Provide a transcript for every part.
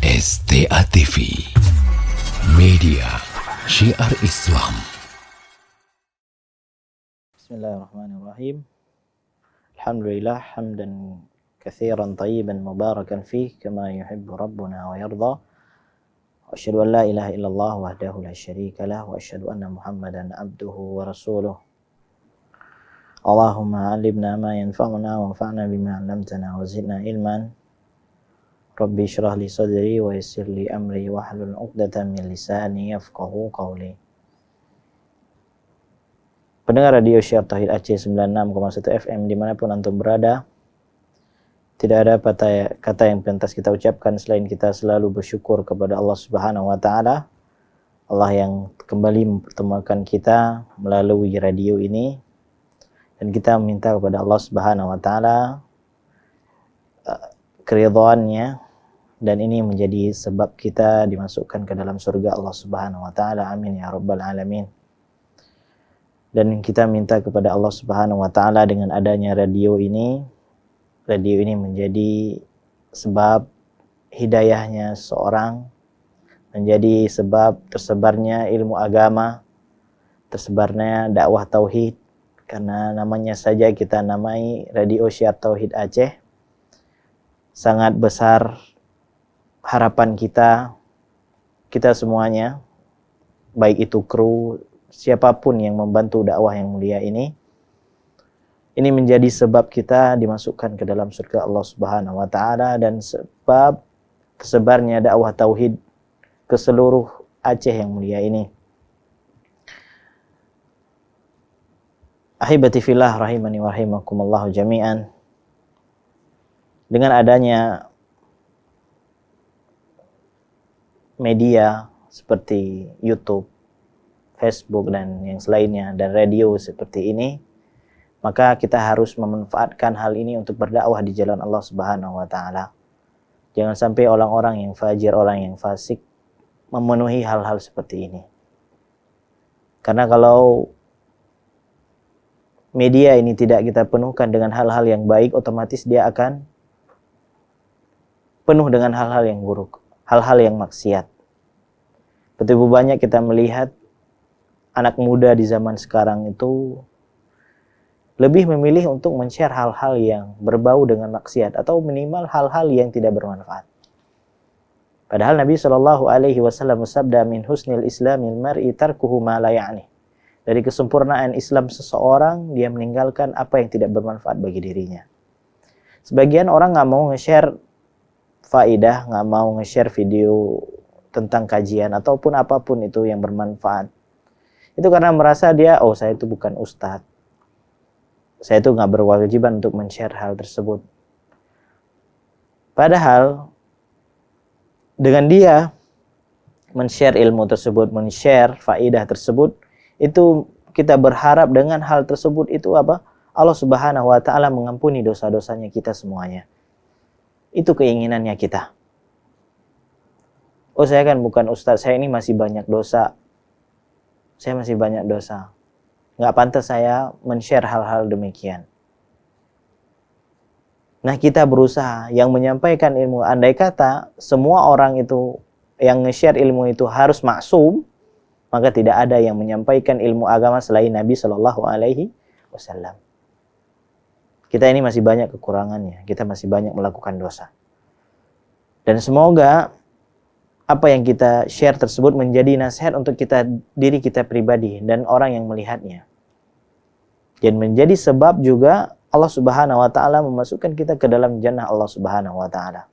STA TV Media Syiar Islam. Bismillahirrahmanirrahim. Alhamdulillah hamdan katsiran tayyiban mubarakan fih kama yuhibbu rabbuna wa yarda. Wa asyhadu an la ilaha illallah wahdahu la syarika lah wa asyhadu anna Muhammadan abduhu wa rasuluh. Allahumma 'allimna ma yanfa'una wa anfa'na bima 'allamtana wa zidna ilman. Rabbi syrah li sadri wa yassir li amri wahlul 'uqdatam min lisani yafqahu qawli. Pendengar radio Syiar Tauhid Aceh 96,1 FM dimanapun antum berada, tidak ada kata yang pantas kita ucapkan selain kita selalu bersyukur kepada Allah Subhanahu wa Ta'ala, Allah yang kembali mempertemukan kita melalui radio ini, dan kita meminta kepada Allah Subhanahu wa Ta'ala keridhaannya, dan ini menjadi sebab kita dimasukkan ke dalam surga Allah Subhanahu wa Ta'ala. Amin ya rabbal alamin. Dan kita minta kepada Allah Subhanahu wa Ta'ala dengan adanya radio ini menjadi sebab hidayahnya seorang, menjadi sebab tersebarnya ilmu agama, tersebarnya dakwah tauhid. Karena namanya saja kita namai Radio Syiar Tauhid Aceh, sangat besar harapan kita semuanya, baik itu kru, siapapun yang membantu dakwah yang mulia ini menjadi sebab kita dimasukkan ke dalam surga Allah Subhanahu wa Ta'ala, dan sebab tersebarnya dakwah tauhid ke seluruh Aceh yang mulia ini. Ahibati fillah rahimani wa rahimakumullah jami'an. Dengan adanya media seperti YouTube, Facebook dan yang selainnya, dan radio seperti ini, maka kita harus memanfaatkan hal ini untuk berdakwah di jalan Allah Subhanahu wa Ta'ala. Jangan sampai orang-orang yang fajir, orang yang fasik memenuhi hal-hal seperti ini. Karena kalau media ini tidak kita penuhkan dengan hal-hal yang baik, otomatis dia akan penuh dengan hal-hal yang buruk, hal-hal yang maksiat. Betapa banyak kita melihat anak muda di zaman sekarang itu lebih memilih untuk men-share hal-hal yang berbau dengan maksiat, atau minimal hal-hal yang tidak bermanfaat. Padahal Nabi SAW bersabda, min husnil islamil mar'i tarkuhu ma la ya'ni. Dari kesempurnaan Islam seseorang, dia meninggalkan apa yang tidak bermanfaat bagi dirinya. Sebagian orang nggak mau nge-share faidah, nggak mau nge-share video tentang kajian ataupun apapun itu yang bermanfaat. Itu karena merasa dia, saya itu bukan ustadz, saya itu nggak berkewajiban untuk men-share hal tersebut. Padahal dengan dia men-share ilmu tersebut, men-share faidah tersebut, itu kita berharap dengan hal tersebut itu apa? Allah Subhanahu wa Ta'ala mengampuni dosa-dosanya kita semuanya. Itu keinginannya kita. Saya kan bukan ustaz, saya ini masih banyak dosa. Saya masih banyak dosa. Nggak pantas saya men-share hal-hal demikian. Nah, kita berusaha yang menyampaikan ilmu. Andai kata semua orang itu yang nge-share ilmu itu harus maksum, maka tidak ada yang menyampaikan ilmu agama selain Nabi Shallallahu Alaihi Wasallam. Kita ini masih banyak kekurangannya, kita masih banyak melakukan dosa. Dan semoga apa yang kita share tersebut menjadi nasihat untuk diri kita pribadi dan orang yang melihatnya. Dan menjadi sebab juga Allah Subhanahu wa Ta'ala memasukkan kita ke dalam jannah Allah Subhanahu wa Ta'ala.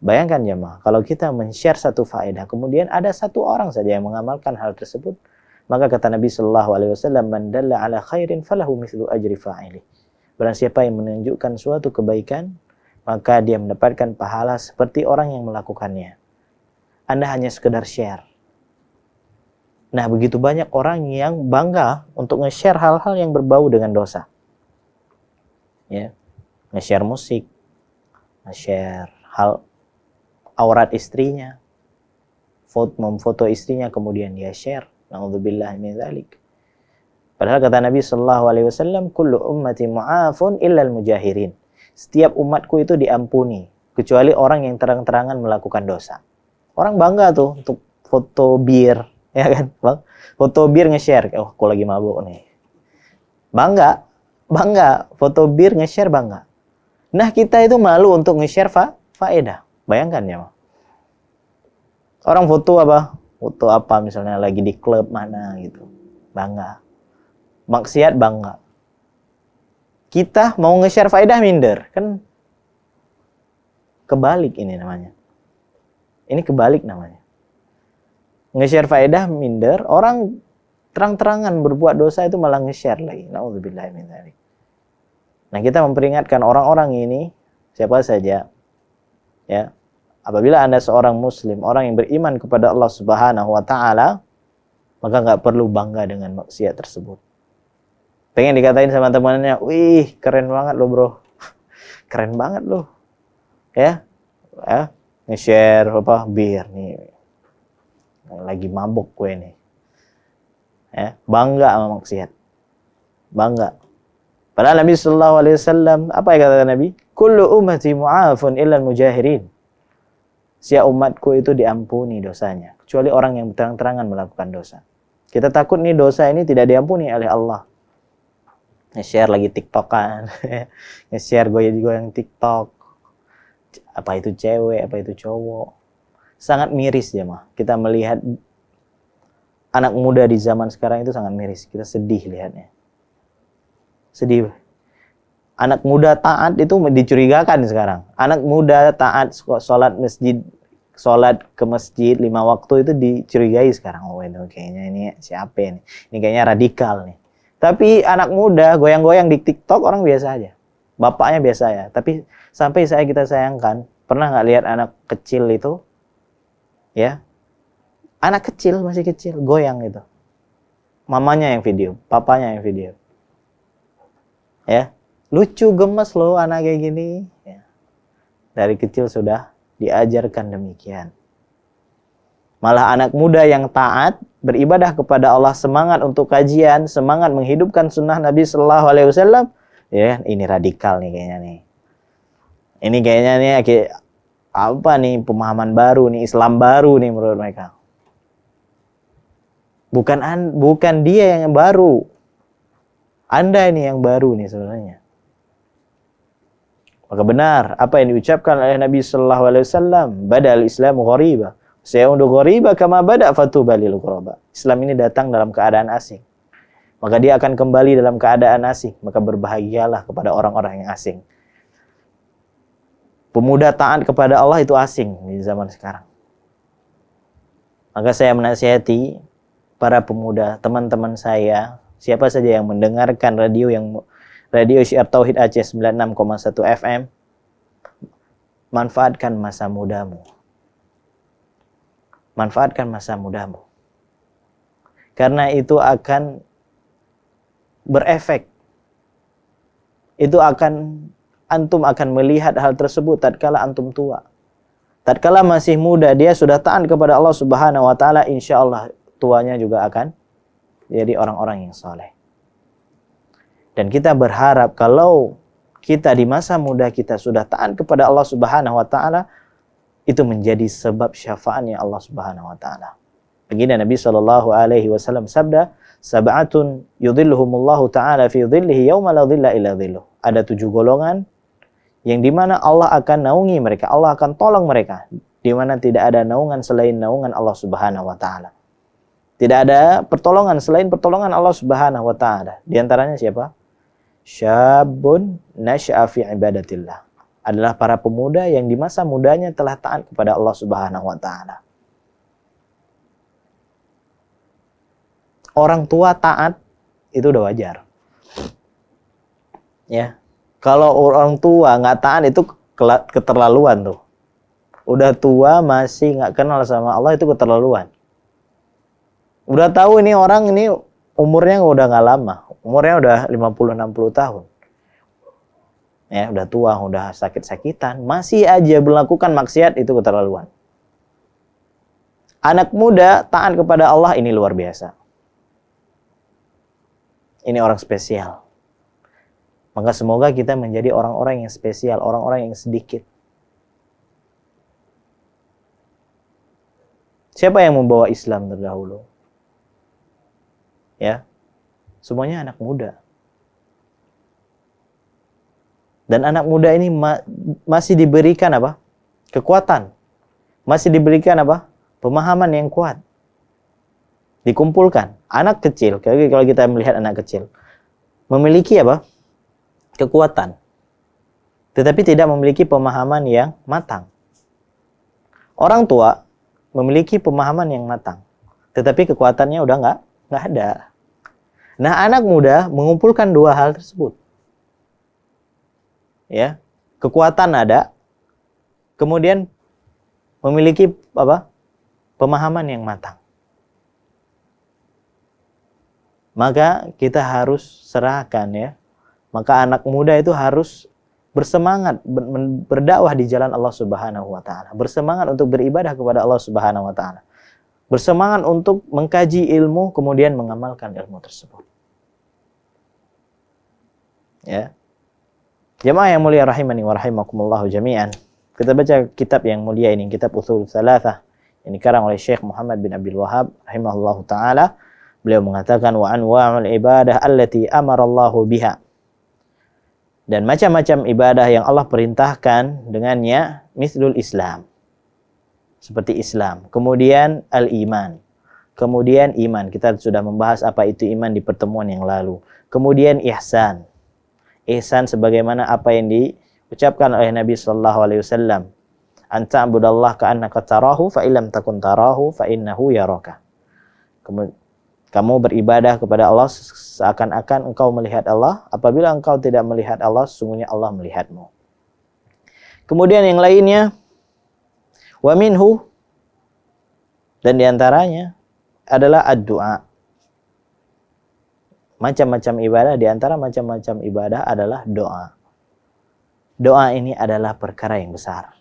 Bayangkan jemaah, kalau kita men-share satu faedah, kemudian ada satu orang saja yang mengamalkan hal tersebut, maka kata Nabi Sallallahu Alaihi Wasallam, man dalla ala khairin falahu mithlu ajri fa'ili. Barang siapa yang menunjukkan suatu kebaikan, maka dia mendapatkan pahala seperti orang yang melakukannya. Anda hanya sekedar share. Nah, begitu banyak orang yang bangga untuk nge-share hal-hal yang berbau dengan dosa. Ya, nge-share musik, nge-share hal aurat istrinya, memfoto istrinya kemudian dia share. Na'udzubillah min dzalik. Padahal kata Nabi sallallahu alaihi wasallam, kullu ummati mu'afun illal mujahirin. Setiap umatku itu diampuni kecuali orang yang terang-terangan melakukan dosa. Orang bangga tuh untuk foto bir, ya kan, Bang? Foto bir nge-share, oh aku lagi mabuk nih. Bangga, bangga, foto bir nge-share bangga. Nah, kita itu malu untuk nge-share faedah. Bayangkan ya, Bang. Orang foto apa? Foto apa misalnya lagi di klub mana gitu. Bangga. Maksiat bangga. Kita mau nge-share faedah minder, kan kebalik ini namanya. Ini kebalik namanya. Nge-share faedah minder, orang terang-terangan berbuat dosa itu malah nge-share lagi. Nauzubillahi min dzalik. Nah, kita memperingatkan orang-orang ini, siapa saja, ya, apabila Anda seorang muslim, orang yang beriman kepada Allah Subhanahu wa taala, maka nggak perlu bangga dengan maksiat tersebut. Pengen dikatain sama temannya, wih keren banget lo bro, keren banget lo, ya, nge-share apa bir nih, lagi mabuk gue nih, ya, bangga sama maksiat, bangga. Padahal Nabi Sallallahu Alaihi Wasallam apa yang kata Nabi? Kullu ummati mu'afun illal mujahirin. Setiap umatku itu diampuni dosanya, kecuali orang yang terang-terangan melakukan dosa. Kita takut nih dosa ini tidak diampuni oleh Allah. Nge-share lagi TikTokan, nge-share goyang-goyang TikTok, apa itu cewek, apa itu cowok. Sangat miris ya mah. Kita melihat anak muda di zaman sekarang itu sangat miris. Kita sedih lihatnya. Sedih. Anak muda taat itu dicurigakan sekarang. Anak muda taat sholat ke masjid 5 waktu itu dicurigai sekarang. Oh itu kayaknya ini siapa ini? Ini kayaknya radikal nih. Tapi anak muda goyang-goyang di TikTok orang biasa aja. Bapaknya biasa ya. Tapi sampai kita sayangkan, pernah nggak lihat anak kecil itu, ya, anak kecil masih kecil goyang gitu. Mamanya yang video, papanya yang video. Ya, lucu gemes loh anak kayak gini. Ya. Dari kecil sudah diajarkan demikian. Malah anak muda yang taat, beribadah kepada Allah, semangat untuk kajian, semangat menghidupkan sunnah Nabi Sallallahu Alaihi Wasallam, ya ini radikal nih kayaknya nih. Ini kayaknya nih apa nih pemahaman baru nih, Islam baru nih menurut mereka. Bukan dia yang baru, Anda ini yang baru nih sebenarnya. Maka benar apa yang diucapkan oleh Nabi Sallallahu Alaihi Wasallam, badal Islamu ghariba. Sayaudu ghariba kama bada fatuba lil ghuraba. Islam ini datang dalam keadaan asing. Maka dia akan kembali dalam keadaan asing. Maka berbahagialah kepada orang-orang yang asing. Pemuda taat kepada Allah itu asing di zaman sekarang. Maka saya menasihati para pemuda, teman-teman saya, siapa saja yang mendengarkan radio Syiar Tauhid Aceh 96,1 FM, manfaatkan masa mudamu. Manfaatkan masa mudamu. Karena itu akan berefek. Antum akan melihat hal tersebut tatkala antum tua. Tatkala masih muda, dia sudah taat kepada Allah Subhanahu wa taala, insyaallah tuanya juga akan jadi orang-orang yang saleh. Dan kita berharap kalau kita di masa muda kita sudah taat kepada Allah Subhanahu wa taala, itu menjadi sebab syafaatnya Allah Subhanahu wa taala. Begini Nabi sallallahu alaihi wasallam sabda, sab'atun yudhilluhumullahu taala fi dhillihi yauma la dhilla illa dhilluh. Ada 7 golongan yang dimana Allah akan naungi mereka, Allah akan tolong mereka, di mana tidak ada naungan selain naungan Allah Subhanahu wa taala. Tidak ada pertolongan selain pertolongan Allah Subhanahu wa taala. Di antaranya siapa? Syabun nasya'a fi ibadatillah. Adalah para pemuda yang di masa mudanya telah taat kepada Allah Subhanahu wa taala. Orang tua taat itu udah wajar. Ya. Kalau orang tua nggak taat itu keterlaluan tuh. Udah tua masih nggak kenal sama Allah itu keterlaluan. Udah tahu ini orang ini umurnya udah nggak lama. Umurnya udah 50-60 tahun. Ya, udah tua, udah sakit-sakitan, masih aja melakukan maksiat, itu keterlaluan. Anak muda taat kepada Allah ini luar biasa. Ini orang spesial. Maka semoga kita menjadi orang-orang yang spesial, orang-orang yang sedikit. Siapa yang membawa Islam terdahulu? Ya, semuanya anak muda. Dan anak muda ini masih diberikan apa? Kekuatan. Masih diberikan apa? Pemahaman yang kuat. Dikumpulkan. Anak kecil, kalau kita melihat anak kecil, memiliki apa? Kekuatan. Tetapi tidak memiliki pemahaman yang matang. Orang tua memiliki pemahaman yang matang. Tetapi kekuatannya udah nggak ada. Nah, anak muda mengumpulkan dua hal tersebut. Ya, kekuatan ada, kemudian memiliki apa? Pemahaman yang matang. Maka kita harus serahkan ya. Maka anak muda itu harus bersemangat berdakwah di jalan Allah Subhanahu wa taala, bersemangat untuk beribadah kepada Allah Subhanahu wa taala. Bersemangat untuk mengkaji ilmu kemudian mengamalkan ilmu tersebut. Ya. Jemaah yang mulia rahimani wa rahimakumullah jami'an. Kita baca kitab yang mulia ini, kitab Ushul Tsalatsah. Ini dikarang oleh Syekh Muhammad bin Abdul Wahhab rahimahullahu taala. Beliau mengatakan wa anwa'ul ibadah allati amara Allahu biha. Dan macam-macam ibadah yang Allah perintahkan dengannya mislul Islam. Seperti Islam. Kemudian al-iman. Kemudian iman. Kita sudah membahas apa itu iman di pertemuan yang lalu. Kemudian ihsan. Ihsan sebagaimana apa yang diucapkan oleh Nabi sallallahu alaihi wasallam. Anta abudallah ka'annaka tarahu fa illam takun tarahu fa innahu yaraka. Kamu beribadah kepada Allah seakan-akan engkau melihat Allah. Apabila engkau tidak melihat Allah, sesungguhnya Allah melihatmu. Kemudian yang lainnya, wa minhu, dan diantaranya adalah ad-du'a. Macam-macam ibadah, diantara macam-macam ibadah adalah doa. Doa ini adalah perkara yang besar,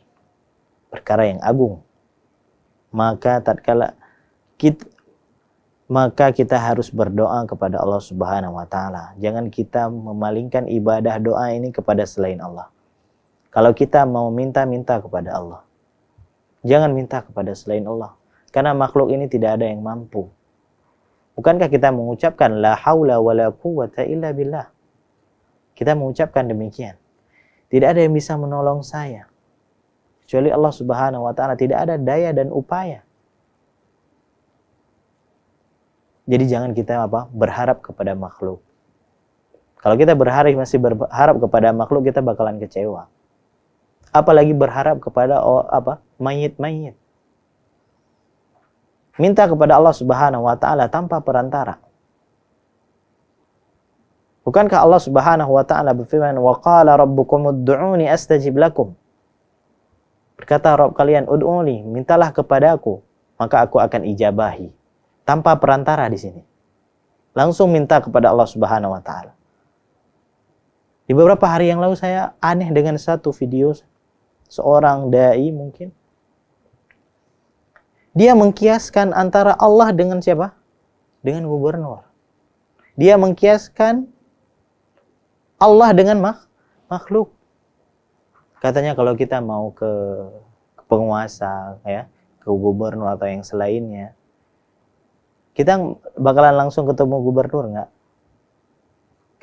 perkara yang agung. Maka kita harus berdoa kepada Allah Subhanahu wa taala. Jangan kita memalingkan ibadah doa ini kepada selain Allah. Kalau kita mau minta kepada Allah, jangan minta kepada selain Allah. Karena makhluk ini tidak ada yang mampu. Bukankah kita mengucapkan la haula wala quwwata illa billah? Kita mengucapkan demikian. Tidak ada yang bisa menolong saya kecuali Allah Subhanahu wa taala. Tidak ada daya dan upaya. Jadi jangan kita berharap kepada makhluk. Kalau kita masih berharap kepada makhluk, kita bakalan kecewa. Apalagi berharap kepada mayit-mayit. Minta kepada Allah Subhanahu wa taala tanpa perantara. Bukankah Allah Subhanahu wa taala berfirman, "Wa qala rabbukum ud'uni astajib lakum." Berkata Rabb kalian, "Ud'uni," mintalah kepadaku, maka aku akan ijabahi. Tanpa perantara di sini. Langsung minta kepada Allah Subhanahu wa taala. Di beberapa hari yang lalu saya aneh dengan satu video seorang dai mungkin. Dia mengkiaskan antara Allah dengan siapa? Dengan gubernur. Dia mengkiaskan Allah dengan makhluk. Katanya kalau kita mau ke penguasa, ya, ke gubernur atau yang selainnya, kita bakalan langsung ketemu gubernur nggak?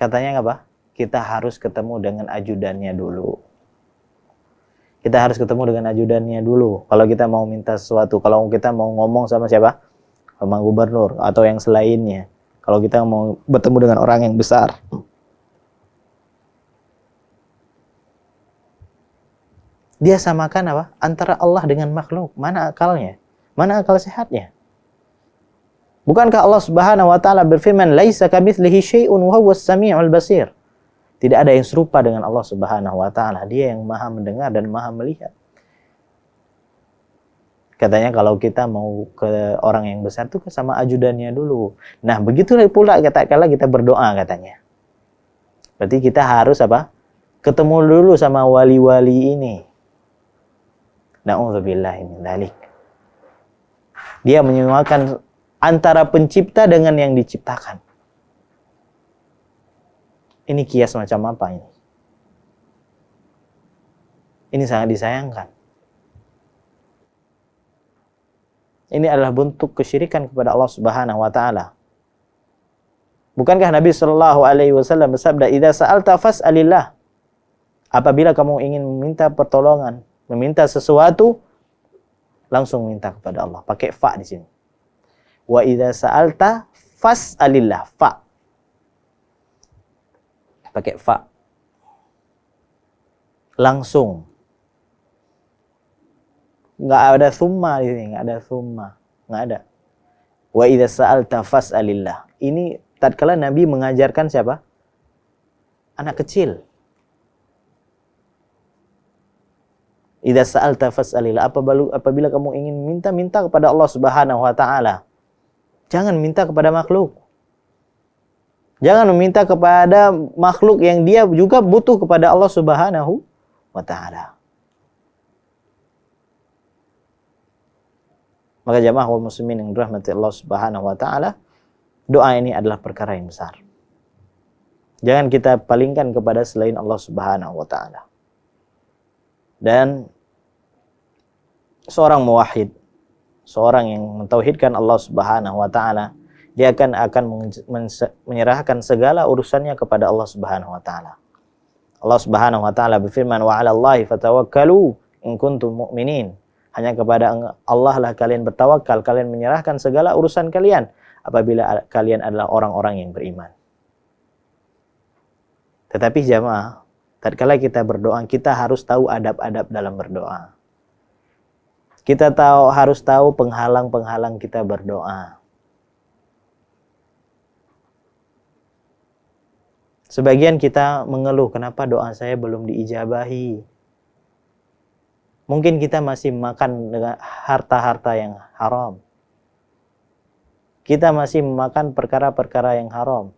Katanya apa? Kita harus ketemu dengan ajudannya dulu. Kita harus ketemu dengan ajudannya dulu. Kalau kita mau minta sesuatu, kalau kita mau ngomong sama siapa? Sama gubernur atau yang selainnya. Kalau kita mau bertemu dengan orang yang besar. Dia samakan apa? Antara Allah dengan makhluk. Mana akalnya? Mana akal sehatnya? Bukankah Allah Subhanahu wa taala berfirman, "Laisa kamitslihi syai'un wa huwas samiul basir." Tidak ada yang serupa dengan Allah Subhanahu wa taala. Dia yang Maha mendengar dan Maha melihat. Katanya kalau kita mau ke orang yang besar tuh sama ajudannya dulu. Nah, begitu pula katakanlah kita berdoa katanya. Berarti kita harus apa? Ketemu dulu sama wali-wali ini. Na'udzubillahi min dzalik. Dia menyamakan antara pencipta dengan yang diciptakan. Ini kias macam apa ini? Ini sangat disayangkan. Ini adalah bentuk kesyirikan kepada Allah Subhanahu wa taala. Bukankah Nabi Shallallahu alaihi wasallam bersabda, "Idza sa'alta fas'alillah." Apabila kamu ingin meminta pertolongan, meminta sesuatu, langsung minta kepada Allah. Pakai fa di sini. Wa idza sa'alta fas'alillah. Fa. Pakai fa. Langsung. Nggak ada summa di sini, nggak ada summa. Nggak ada. Wa idza sa'alta fas'alillah. Ini tatkala Nabi mengajarkan siapa? Anak kecil. Idza sa'alta fas'alillah. Apabila kamu ingin minta kepada Allah Subhanahu wa taala. Jangan minta kepada makhluk. Jangan meminta kepada makhluk yang dia juga butuh kepada Allah Subhanahu wa taala. Maka jamaah kaum muslimin yang dirahmati Allah Subhanahu wa taala, doa ini adalah perkara yang besar. Jangan kita palingkan kepada selain Allah Subhanahu wa taala. Dan seorang muwahhid, seorang yang mentauhidkan Allah Subhanahu wa taala, dia akan menyerahkan segala urusannya kepada Allah Subhanahu wa taala. Allah Subhanahu wa taala berfirman, "Wa 'alallahi fatawakkalu in kuntum mu'minin." Hanya kepada Allah lah kalian bertawakal, kalian menyerahkan segala urusan kalian apabila kalian adalah orang-orang yang beriman. Tetapi jamaah, tatkala kita berdoa, kita harus tahu adab-adab dalam berdoa. Kita harus tahu penghalang-penghalang kita berdoa. Sebagian kita mengeluh, kenapa doa saya belum diijabahi? Mungkin kita masih makan dengan harta-harta yang haram. Kita masih memakan perkara-perkara yang haram.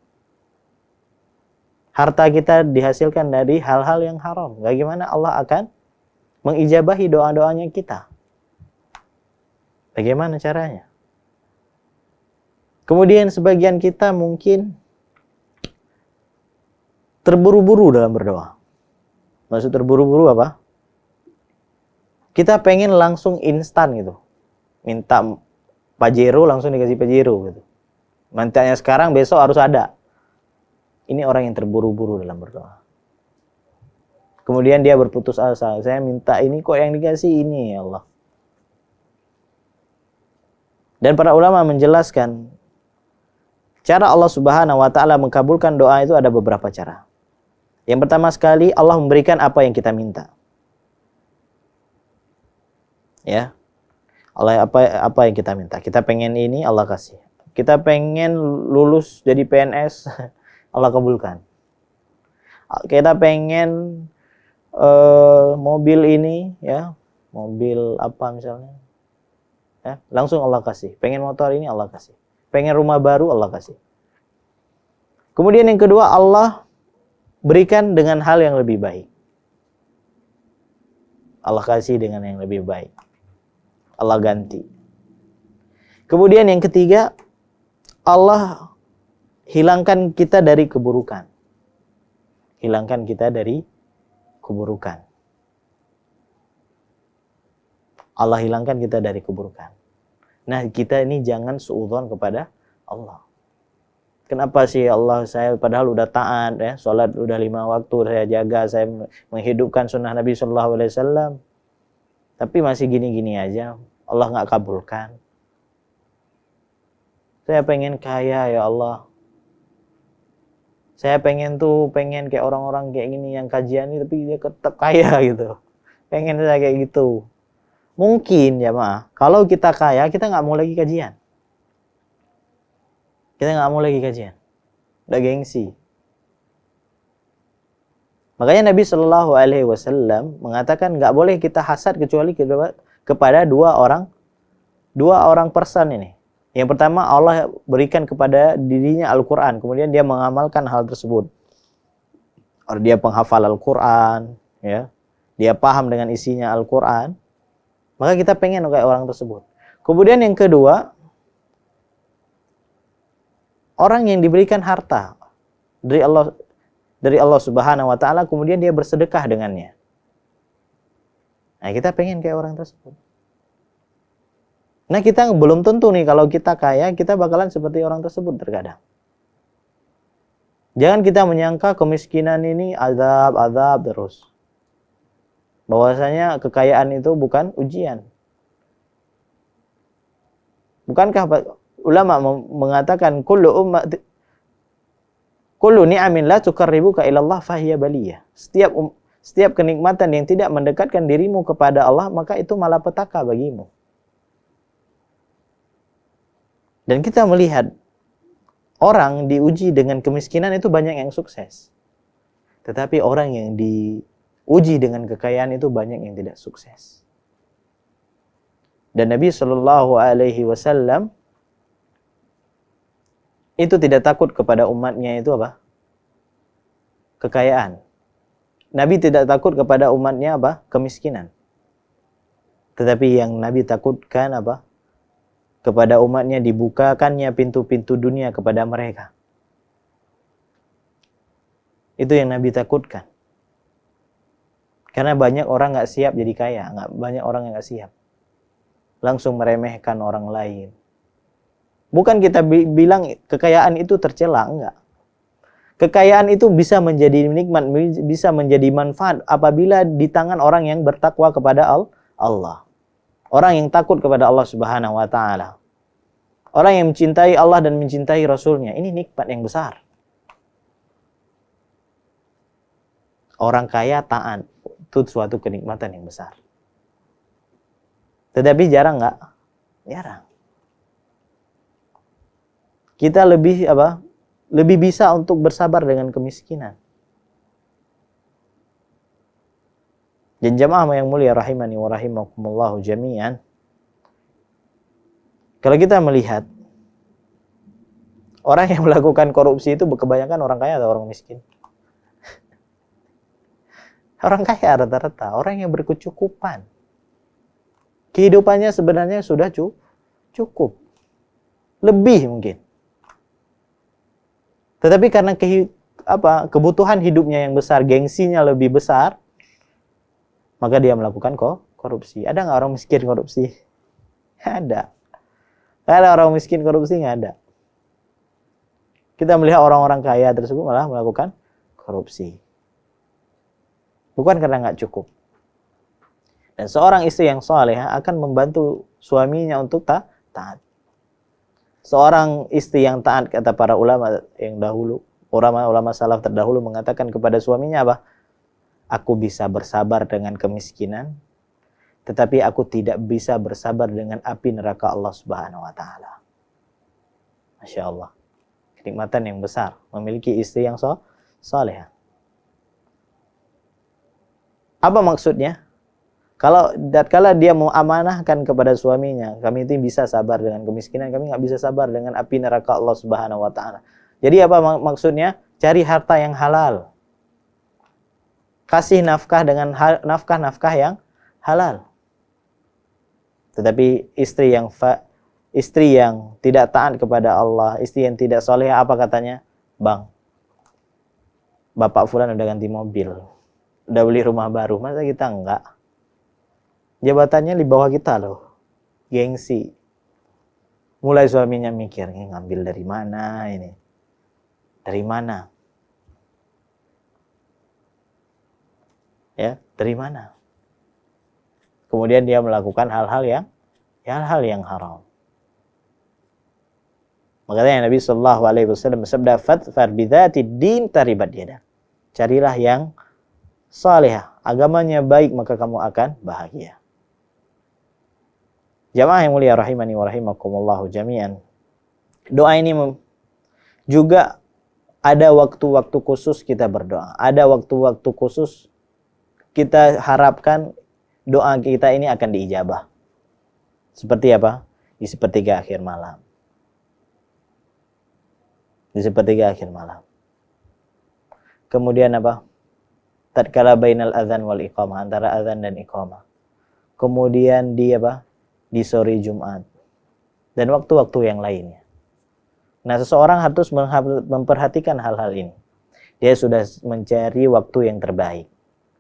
Harta kita dihasilkan dari hal-hal yang haram. Bagaimana Allah akan mengijabahi doa-doanya kita? Bagaimana caranya? Kemudian sebagian kita mungkin terburu-buru dalam berdoa. Maksud terburu-buru apa? Kita pengen langsung instan gitu. Minta Pajero langsung dikasih Pajero gitu. Mintanya sekarang, besok harus ada. Ini orang yang terburu-buru dalam berdoa. Kemudian dia berputus asa. Saya minta ini kok yang dikasih ini, ya Allah. Dan para ulama menjelaskan cara Allah Subhanahu wa taala mengabulkan doa itu ada beberapa cara. Yang pertama sekali, Allah memberikan apa yang kita minta. Ya. Allah apa yang kita minta. Kita pengen ini, Allah kasih. Kita pengen lulus jadi PNS, Allah kabulkan. Kita pengen mobil ini, ya, mobil apa misalnya, ya, langsung Allah kasih. Pengen motor ini, Allah kasih. Pengen rumah baru, Allah kasih. Kemudian yang kedua, Allah berikan dengan hal yang lebih baik. Allah kasih dengan yang lebih baik. Allah ganti. Kemudian yang ketiga, Allah hilangkan kita dari keburukan. Hilangkan kita dari keburukan. Allah hilangkan kita dari keburukan. Nah, kita ini jangan suudzon kepada Allah. Kenapa sih Allah, saya padahal udah taat, ya, sholat udah 5 waktu saya jaga, saya menghidupkan sunnah Nabi Shallallahu Alaihi Wasallam, tapi masih gini-gini aja, Allah nggak kabulkan. Saya pengen kaya, ya Allah. Saya pengen kayak orang-orang kayak gini yang kajian ini, tapi dia tetap kaya gitu. Pengen saya kayak gitu. Mungkin ya kalau kita kaya, kita nggak mau lagi kajian. Kita nggak mau lagi kajian. Udah gengsi. Makanya Nabi Shallallahu Alaihi Wasallam mengatakan nggak boleh kita hasad kecuali kepada dua orang person ini. Yang pertama, Allah berikan kepada dirinya Al-Quran, kemudian dia mengamalkan hal tersebut. Or dia penghafal Al-Quran, ya, dia paham dengan isinya Al-Quran, maka kita pengen kayak orang tersebut. Kemudian yang kedua, orang yang diberikan harta dari Allah Subhanahu wa taala, kemudian dia bersedekah dengannya. Nah, kita pengen kayak orang tersebut. Nah, kita belum tentu nih kalau kita kaya, kita bakalan seperti orang tersebut terkadang. Jangan kita menyangka kemiskinan ini azab terus. Bahwasanya kekayaan itu bukan ujian. Bukankah ulama mengatakan kullu ni'amin la tuqarribuka ila Allah fahiya baliyah. Setiap kenikmatan yang tidak mendekatkan dirimu kepada Allah, maka itu malapetaka bagimu. Dan kita melihat orang diuji dengan kemiskinan itu banyak yang sukses. Tetapi orang yang diuji dengan kekayaan itu banyak yang tidak sukses. Dan Nabi Shallallahu Alaihi Wasallam itu tidak takut kepada umatnya itu apa? Kekayaan. Nabi tidak takut kepada umatnya apa? Kemiskinan. Tetapi yang Nabi takutkan apa? Kepada umatnya dibukakannya pintu-pintu dunia kepada mereka. Itu yang Nabi takutkan. Karena banyak orang nggak siap jadi kaya, banyak orang yang nggak siap. Langsung meremehkan orang lain. Bukan kita bilang kekayaan itu tercela, enggak. Kekayaan itu bisa menjadi nikmat, bisa menjadi manfaat apabila di tangan orang yang bertakwa kepada Allah. Orang yang takut kepada Allah Subhanahu wa taala. Orang yang mencintai Allah dan mencintai Rasulnya. Ini nikmat yang besar. Orang kaya taat, itu suatu kenikmatan yang besar. Tetapi jarang nggak? Jarang. Kita lebih bisa untuk bersabar dengan kemiskinan. Dan jamaah yang mulia rahimani wa rahimakumullahu jami'an. Kalau kita melihat orang yang melakukan korupsi itu kebanyakan orang kaya atau orang miskin? Orang kaya rata-rata, orang yang berkecukupan. Kehidupannya sebenarnya sudah cukup. Lebih mungkin. Tetapi karena kebutuhan hidupnya yang besar, gengsinya lebih besar, maka dia melakukan korupsi. Ada nggak orang miskin korupsi? Ada. Nggak ada orang miskin korupsi, nggak ada. Kita melihat orang-orang kaya tersebut malah melakukan korupsi. Bukan karena nggak cukup. Dan seorang istri yang saleh akan membantu suaminya untuk taat. Seorang istri yang taat, kata para ulama yang dahulu, ulama salaf terdahulu mengatakan kepada suaminya apa? Aku bisa bersabar dengan kemiskinan, tetapi aku tidak bisa bersabar dengan api neraka Allah Subhanahu wa taala. Masya Allah. Kenikmatan yang besar memiliki istri yang saleh. Apa maksudnya? Kalau dia mau amanahkan kepada suaminya, kami itu bisa sabar dengan kemiskinan, kami nggak bisa sabar dengan api neraka Allah Subhanahu wa taala. Jadi apa maksudnya? Cari harta yang halal. Kasih nafkah dengan nafkah yang halal. Tetapi istri yang tidak taat kepada Allah, istri yang tidak soleh, apa katanya? Bang, bapak fulan udah ganti mobil, udah beli rumah baru, masa kita enggak? Jabatannya di bawah kita loh, gengsi. Mulai suaminya mikir, ngambil dari mana ini? Dari mana? Ya, dari mana? Kemudian dia melakukan hal-hal yang haram. Makanya Nabi Shallallahu Alaihi Wasallam bersabda, "Fadfar bidzati din taribat yadak." Carilah yang salihah, agamanya baik, maka kamu akan bahagia. Jamaah yang mulia rahimani wa rahimakumullahu jami'an. Doa ini juga ada waktu-waktu khusus kita berdoa. Ada waktu-waktu khusus kita harapkan doa kita ini akan diijabah. Seperti apa? Di sepertiga akhir malam. Di sepertiga akhir malam. Kemudian apa? Tatkala bainal adzan wal iqamah, antara adzan dan iqamah. Kemudian di sore Jumat. Dan waktu-waktu yang lainnya. Nah, seseorang harus memperhatikan hal-hal ini. Dia sudah mencari waktu yang terbaik.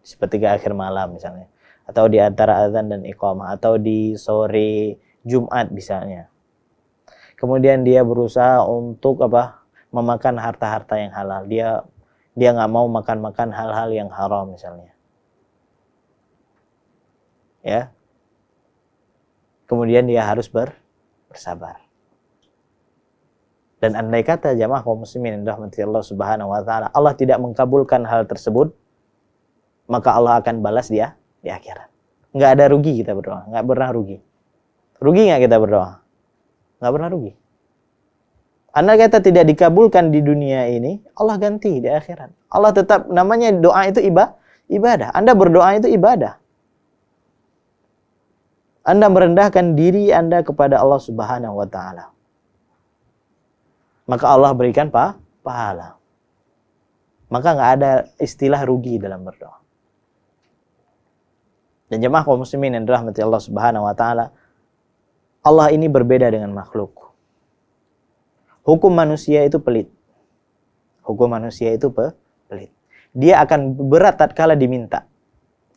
Sepertiga akhir malam misalnya. Atau di antara adzan dan iqamah. Atau di sore Jumat misalnya. Kemudian dia berusaha untuk memakan harta-harta yang halal. Dia nggak mau makan hal-hal yang haram misalnya. Ya. Kemudian dia harus bersabar. Dan andai kata jamaah kaum muslimin yang dirahmati Allah Subhanahu wa taala, Allah tidak mengkabulkan hal tersebut, maka Allah akan balas dia di akhirat. Nggak ada rugi kita berdoa, nggak pernah rugi. Rugi nggak kita berdoa? Nggak pernah rugi. Andai kata tidak dikabulkan di dunia ini, Allah ganti di akhirat. Allah tetap, namanya doa itu ibadah. Anda berdoa itu ibadah. Anda merendahkan diri Anda kepada Allah Subhanahu wa taala. Maka Allah berikan pahala. Maka nggak ada istilah rugi dalam berdoa. Dan jemaah kaum muslimin yang dirahmati Allah Subhanahu wa taala, Allah ini berbeda dengan makhluk. Hukum manusia itu pelit. Hukum manusia itu pelit. Dia akan berat tatkala diminta.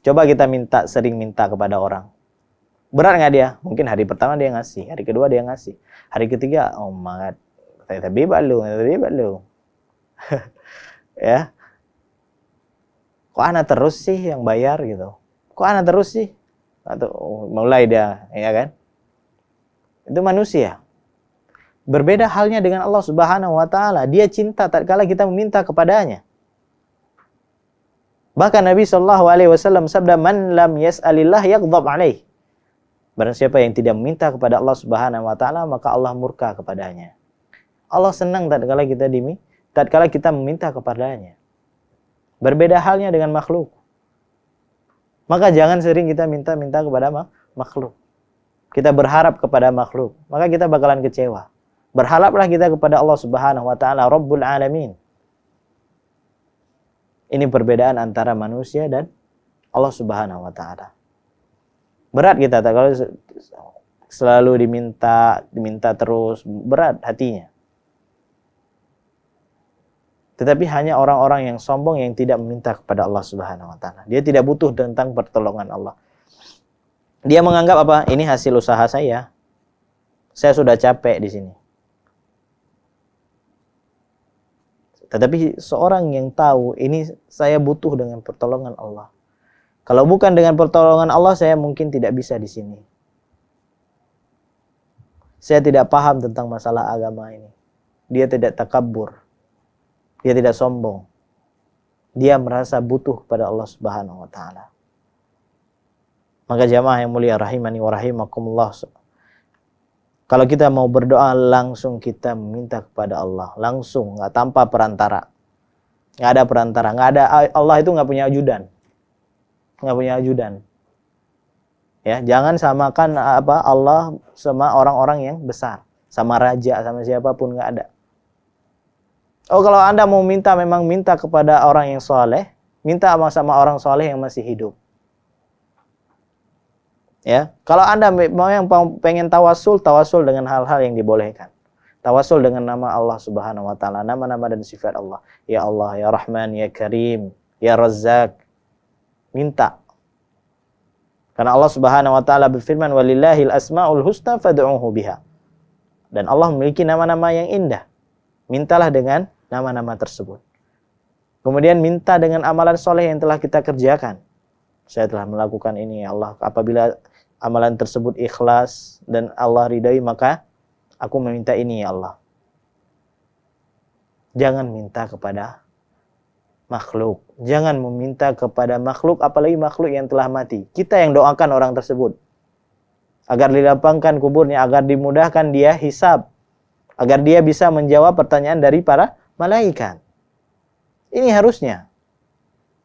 Coba kita sering minta kepada orang. Berat nggak dia? Mungkin hari pertama dia ngasih, hari kedua dia ngasih, hari ketiga, oh my God, tapi balu. Ya. Kok ana terus sih yang bayar gitu? Kok ana terus sih? Atau mulai dia, ya kan? Itu manusia. Berbeda halnya dengan Allah Subhanahu wa taala. Dia cinta tatkala kita meminta kepadanya. Bahkan Nabi sallallahu alaihi wasallam sabda, "Man lam yas'alillah yaghdab alaih." Barang siapa yang tidak meminta kepada Allah Subhanahu wa taala, maka Allah murka kepadanya. Allah senang tatkala kita meminta kepadanya. Berbeda halnya dengan makhluk. Maka jangan sering kita minta kepada makhluk. Kita berharap kepada makhluk, maka kita bakalan kecewa. Berharaplah kita kepada Allah Subhanahu wa taala, Rabbul Alamin. Ini perbedaan antara manusia dan Allah Subhanahu wa taala. Berat kita kalau selalu diminta terus, berat hatinya. Tetapi hanya orang-orang yang sombong yang tidak meminta kepada Allah Subhanahu wa taala. Dia tidak butuh tentang pertolongan Allah. Dia menganggap ini hasil usaha saya. Saya sudah capek di sini. Tetapi seorang yang tahu ini saya butuh dengan pertolongan Allah. Kalau bukan dengan pertolongan Allah, saya mungkin tidak bisa di sini. Saya tidak paham tentang masalah agama ini. Dia tidak takabur. Dia tidak sombong. Dia merasa butuh kepada Allah Subhanahu wa taala. Maka jamaah yang mulia rahimani wa rahimakumullah, kalau kita mau berdoa, langsung kita meminta kepada Allah. Langsung, nggak tanpa perantara. Nggak ada perantara. Nggak ada, Allah itu nggak punya ajudan. Nggak punya ajudan. Ya, jangan samakan Allah sama orang-orang yang besar. Sama raja, sama siapapun, nggak ada. Oh, kalau Anda mau minta, memang minta kepada orang yang soleh. Minta sama orang soleh yang masih hidup. Ya, kalau Anda mau yang pengen tawasul dengan hal-hal yang dibolehkan. Tawasul dengan nama Allah Subhanahu wa taala, nama-nama dan sifat Allah. Ya Allah, ya Rahman, ya Karim, ya Razzaq. Minta. Karena Allah Subhanahu wa taala berfirman, "Walillahil asmaul husna fad'uuhu biha." Dan Allah memiliki nama-nama yang indah. Mintalah dengan nama-nama tersebut. Kemudian minta dengan amalan soleh yang telah kita kerjakan. Saya telah melakukan ini, ya Allah. Apabila amalan tersebut ikhlas dan Allah ridai, maka aku meminta ini, ya Allah. Jangan minta kepada makhluk. Jangan meminta kepada makhluk, apalagi makhluk yang telah mati. Kita yang doakan orang tersebut. Agar dilapangkan kuburnya, agar dimudahkan dia hisab. Agar dia bisa menjawab pertanyaan dari para malaikat. Ini harusnya.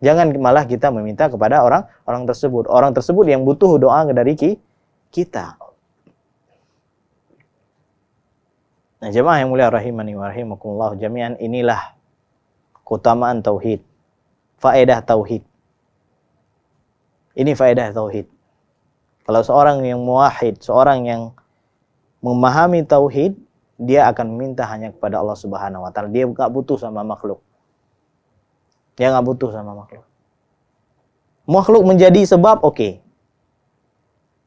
Jangan malah kita meminta kepada orang tersebut. Orang tersebut yang butuh doa dari kita. Nah, jemaah yang mulia rahimani wa rahimakumullah jami'an, inilah keutamaan tauhid. Faedah tauhid. Ini faedah tauhid. Kalau seorang yang muwahhid, seorang yang memahami tauhid, dia akan meminta hanya kepada Allah Subhanahu wa taala. Dia enggak butuh sama makhluk. Dia enggak butuh sama makhluk. Makhluk menjadi sebab, oke.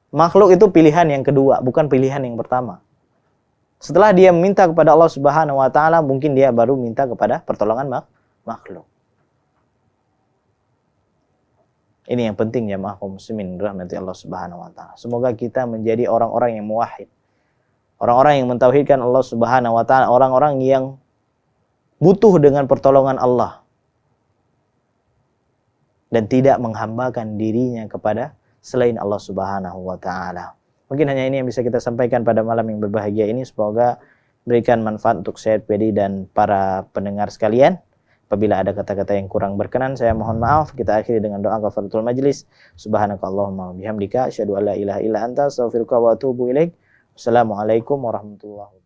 makhluk itu pilihan yang kedua, bukan pilihan yang pertama. Setelah dia meminta kepada Allah Subhanahu wa taala, mungkin dia baru minta kepada pertolongan makhluk. Ini yang penting ya kaum muslimin rahmati Allah Subhanahu wa taala. Semoga kita menjadi orang-orang yang muwahhid. Orang-orang yang mentauhidkan Allah Subhanahu wa taala, orang-orang yang butuh dengan pertolongan Allah dan tidak menghambakan dirinya kepada selain Allah Subhanahu wa taala. Mungkin hanya ini yang bisa kita sampaikan pada malam yang berbahagia ini. Semoga berikan manfaat untuk saya, Pedi, dan para pendengar sekalian. Apabila ada kata-kata yang kurang berkenan, saya mohon maaf. Kita akhiri dengan doa kafaratul majlis. Subhanakallahumma bihamdika asyhadu an la ilaha illa anta astaghfiruka wa atubu ilaik. Wassalamualaikum warahmatullahi wabarakatuh.